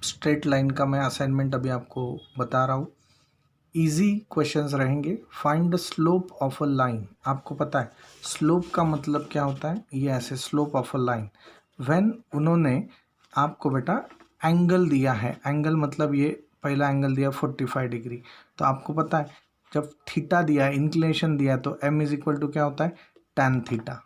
Straight line का मैं assignment अभी आपको बता रहा हूँ। इजी क्वेश्चंस रहेंगे। Find the slope of a line. आपको पता है स्लोप का मतलब क्या होता है? ये ऐसे slope of a line when उन्होंने आपको बेटा एंगल दिया है। एंगल मतलब ये पहला एंगल दिया 45 डिग्री, तो आपको पता है जब थीटा दिया है, इंक्लिनेशन दिया है, तो m इज इक्वल टू क्या होता है? tan theta.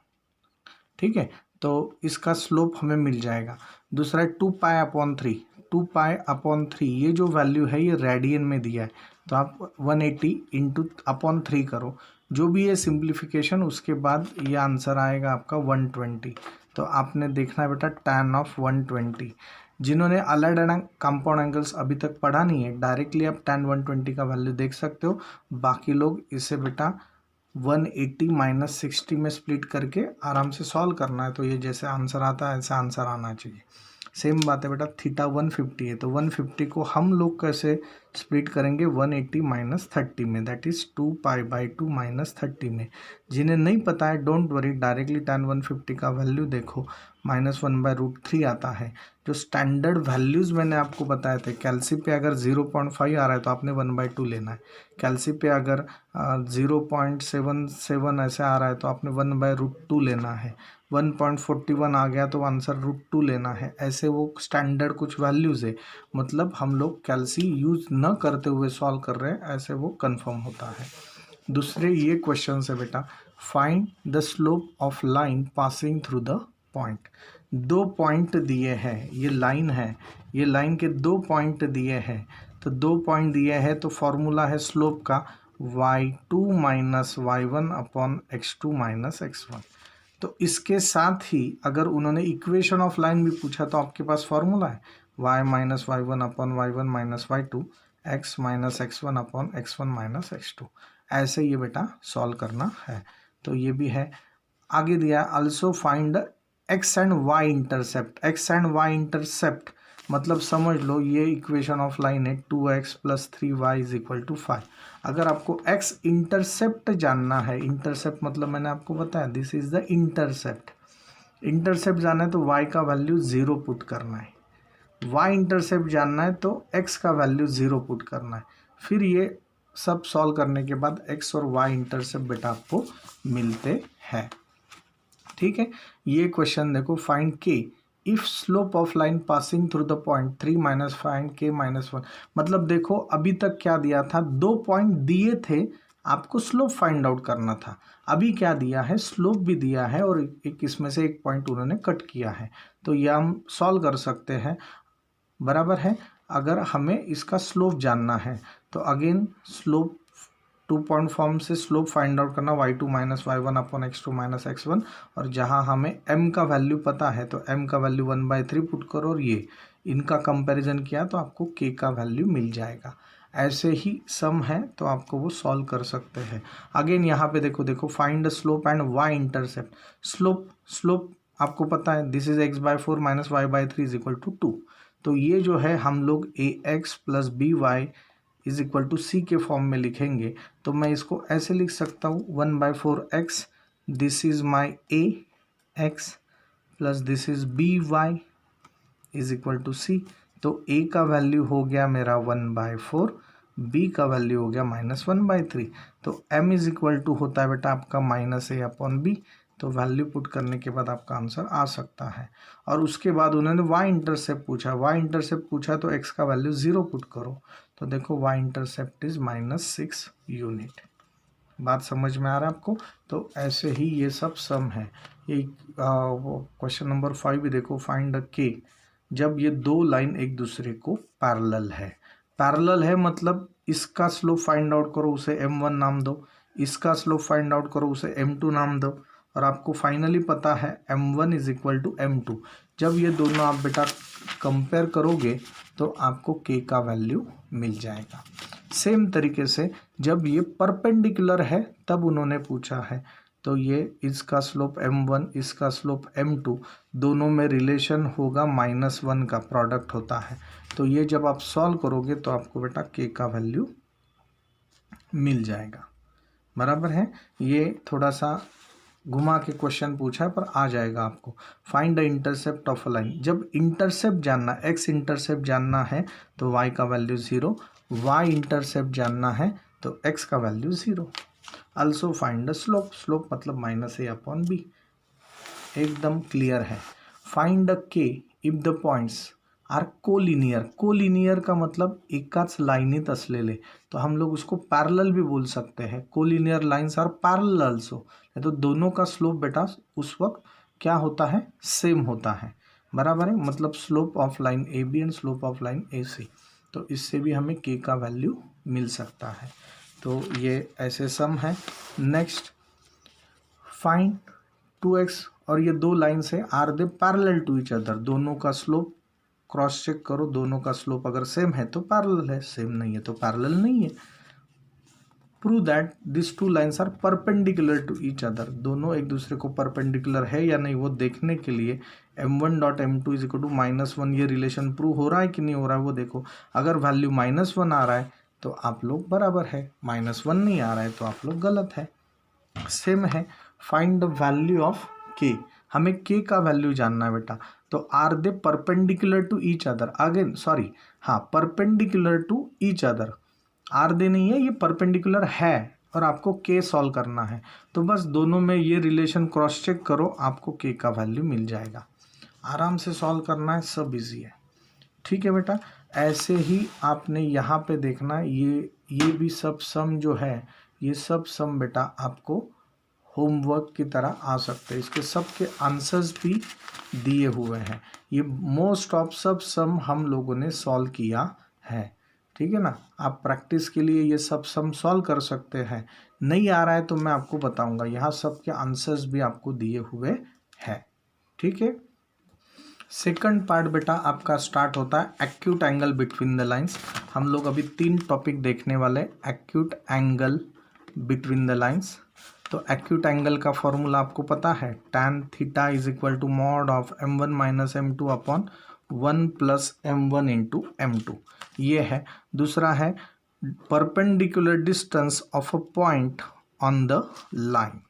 ठीक है, तो इसका स्लोप हमें मिल जाएगा। दूसरा है 2 पाई अपॉन 3। 2 पाई अपॉन 3 ये जो वैल्यू है ये रेडियन में दिया है, तो आप 180 इंटू अपॉन 3 करो, जो भी है सिंप्लीफिकेशन, उसके बाद ये आंसर आएगा आपका 120। तो आपने देखना है बेटा tan ऑफ 120। जिन्होंने अलाइड एंड कंपाउंड एंगल्स अभी तक पढ़ा नहीं है, डायरेक्टली आप tan 120 का वैल्यू देख सकते हो। बाकी लोग इसे बेटा 180 माइनस 60 में स्प्लिट करके आराम से सॉल्व करना है, तो ये जैसे आंसर आता है ऐसा आंसर आना चाहिए। सेम बात है बेटा, थीटा 150 है, तो 150 को हम लोग कैसे स्प्लिट करेंगे? 180 माइनस 30 में, दैट इज 2 पाई/2 माइनस 30 में। जिन्हें नहीं पता है डोंट वरी, डायरेक्टली tan 150 का वैल्यू देखो, -1/√3 आता है। जो स्टैंडर्ड वैल्यूज़ मैंने आपको बताए थे, कैल्सी पे अगर 0.5 आ रहा है तो आपने 1/2 लेना है। कैल्सी पे अगर 0.77 ऐसे आ रहा है तो आपने 1/√2 लेना है। 1.41 आ गया तो आंसर √2 लेना है। ऐसे वो स्टैंडर्ड कुछ वैल्यूज़ है, मतलब हम लोग कैल्सी यूज़ न करते हुए सॉल्व कर रहे हैं, ऐसे वो कंफर्म होता है। दूसरे ये क्वेश्चन है बेटा, find the slope of line passing through the point. 2 point दिए हैं, ये लाइन है, ये लाइन के 2 पॉइंट दिए हैं, तो 2 पॉइंट दिए हैं तो फॉर्मूला है स्लोप का y2 minus y1 upon x2 minus x1। तो इसके साथ ही अगर उन्होंने इक्वेशन ऑफ लाइन भी पूछा तो आपके पास फॉर्मूला है y minus y1 upon y1 minus y2, x minus x1 upon x1 minus x2। ऐसे ये बेटा सॉल्व करना है। तो ये भी है। आगे दिया also find X and Y intercept. X and Y intercept मतलब समझ लो ये इक्वेशन ऑफ लाइन है 2x plus 3y is equal to 5। अगर आपको x इंटरसेप्ट जानना है, इंटरसेप्ट मतलब मैंने आपको बताया this is the intercept. Intercept जानना है तो y का वैल्यू 0 पुट करना है। y इंटरसेप्ट जानना है तो x का वैल्यू 0 पुट करना है। फिर ये सब सॉल्व करने के बाद x और y इंटरसेप्ट बेटा आपको मिलते हैं। ठीक है, ये क्वेश्चन देखो, फाइंड के if slope of line passing through the point 3 minus find के माइनस 1। मतलब देखो अभी तक क्या दिया था, 2 पॉइंट दिए थे, आपको स्लोप फाइंड आउट करना था। अभी क्या दिया है? स्लोप भी दिया है और एक इसमें से एक पॉइंट उन्होंने कट किया है, तो ये हम सॉल्व कर सकते हैं। बराबर है। अगर हमें इसका स्लोप जानना है तो अगेन स्लोप 2 पॉइंट फॉर्म से स्लोप फाइंड आउट करना, y2 minus y1 upon x2 minus x1, और जहां हमें m का वैल्यू पता है तो m का वैल्यू 1/3 पुट करो और ये इनका कंपैरिजन किया तो आपको k का वैल्यू मिल जाएगा। ऐसे ही सम है तो आपको वो सॉल्व कर सकते हैं। अगेन यहाँ पे देखो find the slope and y intercept. Slope आपको पता है this is x/4 minus y/3 is equal to 2। तो ये जो है हम लोग ax plus by is equal to C के फॉर्म में लिखेंगे, तो मैं इसको ऐसे लिख सकता हूँ 1/4x, this is my ax plus this is by is equal to C. तो a का वैल्यू हो गया मेरा 1/4, b का वैल्यू हो गया -1/3। तो m इज इक्वल टू होता है बेटा आपका -a अपॉन b। तो वैल्यू पुट करने के बाद आपका आंसर आ सकता है। और उसके बाद उन्होंने y इंटरसेप्ट पूछा, तो x का वैल्यू 0 पुट करो, तो देखो y इंटरसेप्ट इज -6 यूनिट। बात समझ में आ रहा है आपको? तो ऐसे ही ये सब सम है। ये क्वेश्चन नंबर 5 भी देखो, फाइंड के जब ये 2 लाइन एक दूसरे को पैरेलल है। पैरेलल है मतलब इसका स्लोप फाइंड आउट करो, उसे m1 नाम दो, इसका स्लोप फाइंड आउट करो, उसे m2 नाम दो, और आपको फाइनली पता है m1 is equal to m2। जब ये दोनों आप बेटा कंपेयर करोगे तो आपको k का वैल्यू मिल जाएगा। सेम तरीके से जब ये परपेंडिकुलर है तब उन्होंने पूछा है, तो ये इसका स्लोप m1, इसका स्लोप m2, दोनों में रिलेशन होगा -1 का प्रोडक्ट होता है। तो ये जब आप सॉल्व करोगे तो आपको बेटा k का वैल्यू मिल जाएगा। बराबर है। ये थोड़ा सा घुमा के क्वेश्चन पूछा है पर आ जाएगा आपको। Find the intercept of a line, जब इंटरसेप्ट जानना, एक्स इंटरसेप्ट जानना है तो वाई का वैल्यू 0, वाई इंटरसेप्ट जानना है तो एक्स का value 0। Also find the slope, slope मतलब -a/b, एकदम क्लियर है। Find the K if the points are collinear, collinear का मतलब एकाच लाईनीत असलेले, तो हम लोग उसको पैरेलल भी बोल सकते हैं। Collinear lines are parallel also, तो दोनों का स्लोप बेटा उस वक्त क्या होता है, सेम होता है, बराबर है। मतलब slope of line A B and slope of line A C, तो इससे भी हमें के का वैल्यू मिल सकता है। तो ये ऐसे सम है। नेक्स्ट फाइंड 2x, और ये दो line say are they parallel to each other, दोनों का स्लोप क्रॉस चेक करो, दोनों का स्लोप अगर सेम है तो पैरेलल है, सेम नहीं है तो पैरेलल नहीं है। Prove that this two lines are perpendicular to each other, दोनों एक दूसरे को परपेंडिकुलर है या नहीं वो देखने के लिए m1 dot m2 is equal to -1, ये रिलेशन प्रूव हो रहा है कि नहीं हो रहा है वो देखो। अगर वैल्यू -1 आ रहा है तो आप लोग बराबर है, -1 नहीं आ रहा है तो आप लोग गलत है। सेम है। फाइंड द वैल्यू ऑफ के, हमें के का वैल्यू जानना है बेटा। तो are they perpendicular to each other, again sorry, हाँ perpendicular to each other, are they नहीं है, ये परपेंडिकुलर है और आपको के सॉल्व करना है। तो बस दोनों में ये रिलेशन क्रॉस चेक करो, आपको के का वैल्यू मिल जाएगा। आराम से सॉल्व करना है, सब इजी है, ठीक है बेटा। ऐसे ही आपने यहाँ पे देखना है, ये भी सब सम जो है, ये सब सम बेटा आपको होमवर्क की तरह आ सकते हैं, इसके सब के आंसर्स भी दिए हुए हैं। ये मोस्ट ऑफ सब सम हम लोगों ने सॉल्व किया है, ठीक है ना। आप प्रैक्टिस के लिए ये सब सम सॉल्व कर सकते हैं। नहीं आ रहा है तो मैं आपको बताऊंगा, यहाँ सब के आंसर्स भी आपको दिए हुए हैं, ठीक है। सेकंड पार्ट बेटा आपका स्टार्ट होता है acute angle between the lines. हम लोग अभी 3 टॉपिक देखने वाले, acute angle between the lines. तो एक्यूट एंगल का फॉर्मूला आपको पता है, tan theta is equal to mod of m1 minus m2 upon 1 plus m1 into m2, ये है। दूसरा है perpendicular distance of a point on the line,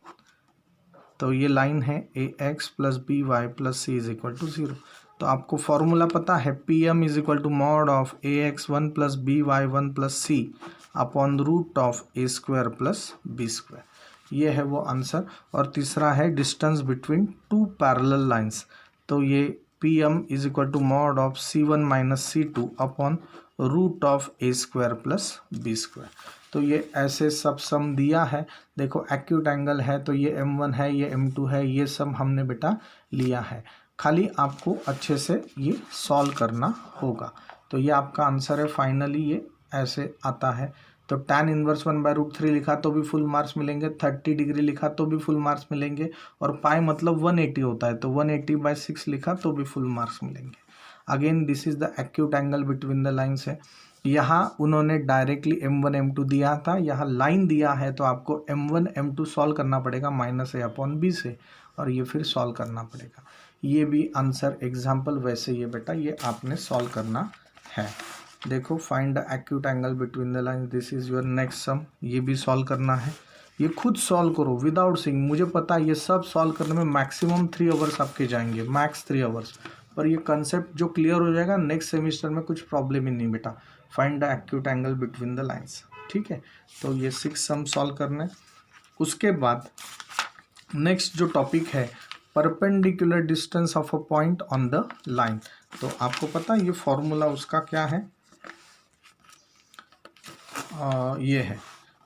तो ये लाइन है A X plus B Y plus C is equal to 0। तो आपको formula पता है, P M is equal to mod of A X 1 plus B Y 1 plus C upon root of A square plus B square, ये है वो answer. और तीसरा है distance between two parallel lines, तो ये P M is equal to mod of C one minus C two upon root of A square plus B square. तो ये ऐसे सब सम दिया है। देखो एक्यूट एंगल है तो ये m1 है, ये m2 है, ये सम हमने बेटा लिया है, खाली आपको अच्छे से ये सॉल्व करना होगा। तो ये आपका आंसर है फाइनली, ये ऐसे आता है। तो tan इनवर्स 1/√3 लिखा तो भी फुल मार्क्स मिलेंगे, 30 डिग्री लिखा तो भी फुल मार्क्स मिलेंगे, और पाई मतलब 180 होता है तो 180/6 लिखा तो भी फुल मार्क्स मिलेंगे। Again this is the acute angle between the lines है। यहाँ उन्होंने डायरेक्टली m1 m2 दिया था, यहाँ लाइन दिया है तो आपको m1 m2 सॉल्व करना पड़ेगा -a/b से, और ये फिर सॉल्व करना पड़ेगा। ये भी आंसर एग्जाम्पल वैसे ये बेटा ये आपने सॉल्व करना है। देखो find the acute angle between the line, this is your next sum, ये भी सॉल्व करना है। ये खुद सॉल्व करो विदाउट सीइंग, मुझे पता है ये सब सॉल्व करने में मैक्सिमम 3 आवर्स आपके जाएंगे, मैक्स 3 आवर्स, पर ये कंसेप्ट जो क्लियर हो जाएगा नेक्स्ट सेमिस्टर में कुछ प्रॉब्लम ही नहीं बेटा। Find the acute angle between the lines, ठीक है। तो ये 6 सम सॉल्व करना है। उसके बाद नेक्स्ट जो टॉपिक है perpendicular distance of a point on the line, तो आपको पता है ये फॉर्मूला उसका क्या है, ये है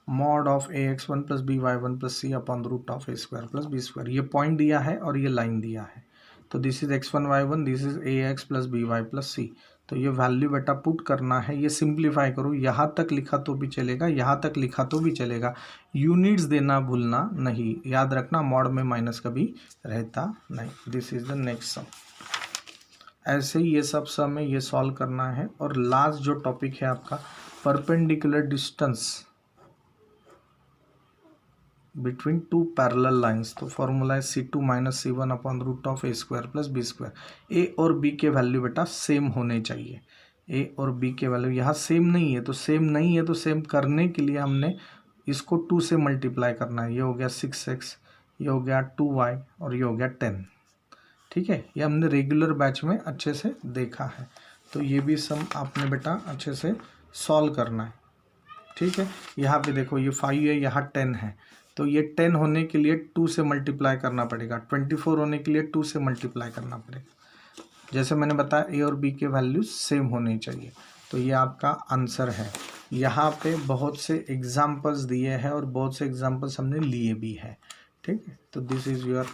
mod of A X 1 plus B Y 1 plus C upon root of A square plus B square. ये पॉइंट दिया है और ये लाइन दिया है, तो this is x1 y1, this is A X plus B Y plus C. तो ये वैल्यू बेटा पुट करना है, ये सिंप्लीफाई करो, यहाँ तक लिखा तो भी चलेगा, यहाँ तक लिखा तो भी चलेगा, यूनिट्स देना भूलना नहीं, याद रखना मॉड में माइनस कभी रहता नहीं। This is the next sum. ऐसे ही ये सब सम है, ये सॉल्व करना है। और लास्ट जो टॉपिक है आपका perpendicular distance between two parallel lines, तो फॉर्मूला है c2 minus c1 upon root of A square plus B square. A और बी के वैल्यू बेटा सेम होने चाहिए, ए और बी के वैल्यू यहाँ सेम नहीं है, तो सेम नहीं है तो सेम करने के लिए हमने इसको 2 से मल्टीप्लाई करना है, ये हो गया 6x, ये हो गया 2y और ये हो गया 10। ठीक है, ये हमने रेगुलर बैच में अच्छे से देखा है। तो ये भी सम आपने बेटा अच्छे से सॉल्व करना है। ठीक है, यहाँ पे देखो ये 5 है, यहाँ 10 है, तो ये 10 होने के लिए 2 से मल्टीप्लाई करना पड़ेगा, 24 होने के लिए 2 से मल्टीप्लाई करना पड़ेगा। जैसे मैंने बताया ए और बी के वैल्यूज सेम होने चाहिए। तो ये आपका आंसर है। यहाँ पे बहुत से एग्जाम्पल्स दिए हैं और बहुत से एग्जाम्पल्स हमने लिए भी हैं। ठीक है, तो this is your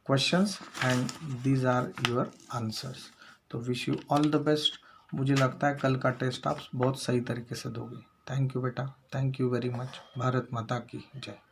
questions and these are your answers. तो wish you all the best. मुझे लगता है कल का टेस्ट आप बहुत सही तरीके से दोगे। थैंक यू बेटा, thank you very much. Bharat माता की जय।